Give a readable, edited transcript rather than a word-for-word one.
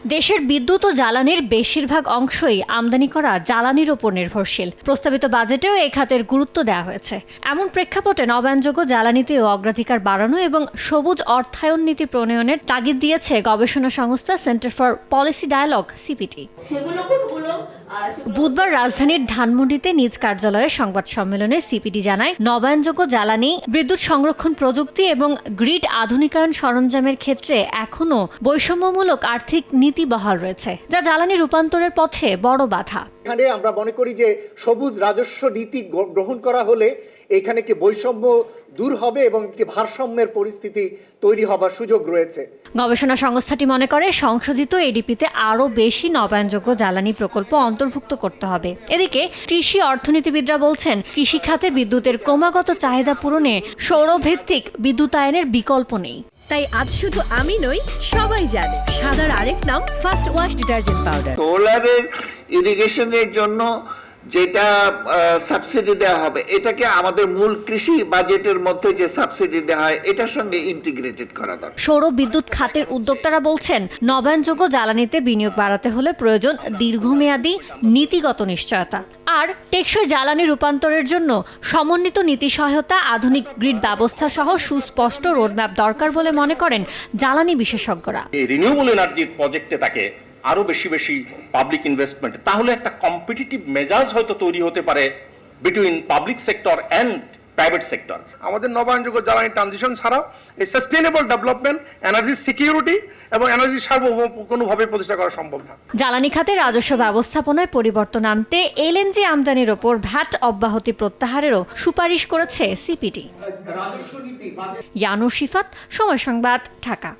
দেশের বিদ্যুৎ ও জ্বালানির বেশিরভাগ অংশই আমদানি করা জ্বালানির ওপর নির্ভরশীল। প্রস্তাবিত বাজেটেও এই খাতের গুরুত্ব দেওয়া হয়েছে। এমন প্রেক্ষাপটে নবায়নযোগ্য জ্বালানিতেও অগ্রাধিকার বাড়ানো এবং সবুজ অর্থায়ন নীতি প্রণয়নের তাগিদ দিয়েছে গবেষণা সংস্থা centre for policy dialogue CPD. বুধবার রাজধানীর ধানমন্ডিতে নিজ কার্যালয়ে সংবাদ সম্মেলনে সিপিডি জানায়, নবায়নযোগ্য জ্বালানি, বিদ্যুৎ সংরক্ষণ প্রযুক্তি এবং গ্রিড আধুনিকায়ন সরঞ্জামের ক্ষেত্রে এখনও বৈষম্যমূলক আর্থিক নীতি বহাল রয়েছে, যা জ্বালানি রূপান্তরের পথে বড় বাধা। এখানে আমরা মনে করি যে সবুজ রাজস্ব নীতি গ্রহণ করা হলে এখানে একটি বৈষম্য দূর হবে এবং একটি ভারসাম্যের পরিস্থিতি তৈরি হবার সুযোগ রয়েছে। গবেষণা সংস্থাটি মনে করে সংশোধিত এডিপিতে আরও বেশি নবায়নযোগ্য জ্বালানি প্রকল্প অন্তর্ভুক্ত করতে হবে। এদিকে কৃষি অর্থনীতিবিদরা বলছেন, কৃষি খাতে বিদ্যুতের ক্রমাগত চাহিদা পূরণে সৌরভিত্তিক বিদ্যুতায়নের বিকল্প নেই। তাই আজ শুধু আমি নই, সবাই জানে সাদার আরেক নাম ফার্স্ট ওয়াশ ডিটারজেন্ট পাউডার। সোলারের ইরিগেশনের জন্য যেটা সাবসিডি দেওয়া হবে, এটাকে আমাদের মূল কৃষি বাজেটের মধ্যে যে সাবসিডি দেওয়া হয় এটার সঙ্গে ইন্টিগ্রেটেড করা দরকার। সৌর বিদ্যুৎ খাতের উদ্যোক্তারা বলছেন, নবায়নযোগ্য জ্বালানিতে বিনিয়োগ বাড়াতে হলে প্রয়োজন দীর্ঘমেয়াদী নীতিগত নিশ্চয়তা। আর টেকসই জ্বালানি রূপান্তরের জন্য সমন্বিত নীতি সহায়তা, আধুনিক গ্রিড ব্যবস্থা সহ সুস্পষ্ট রোডম্যাপ দরকার বলে মনে করেন জ্বালানি বিশেষজ্ঞরা। এই রিনিউয়েবল এনার্জির প্রজেক্টে তাকে আরো বেশি পাবলিক ইনভেস্টমেন্ট, তাহলে একটা কম্পিটিটিভ মেজাজ হয়তো তৈরি হতে পারে between public sector and private sector. আমাদের নবায়নযোগ্য জ্বালানি ট্রানজিশন ছাড়াও এই সাস্টেইনেবল ডেভেলপমেন্ট, এনার্জি সিকিউরিটি এবং এনার্জি সার্বভৌম কোনোভাবে প্রতিষ্ঠা করা সম্ভব না। জ্বালানি খাতে রাজস্ব ব্যবস্থাপনায় পরিবর্তন আনতে এলএনজি আমদানির ওপর ভ্যাট অব্যাহতি প্রত্যাহারেরও সুপারিশ করেছে সিপিডি। ইয়ানুর শিফাত, সময় সংবাদ, ঢাকা।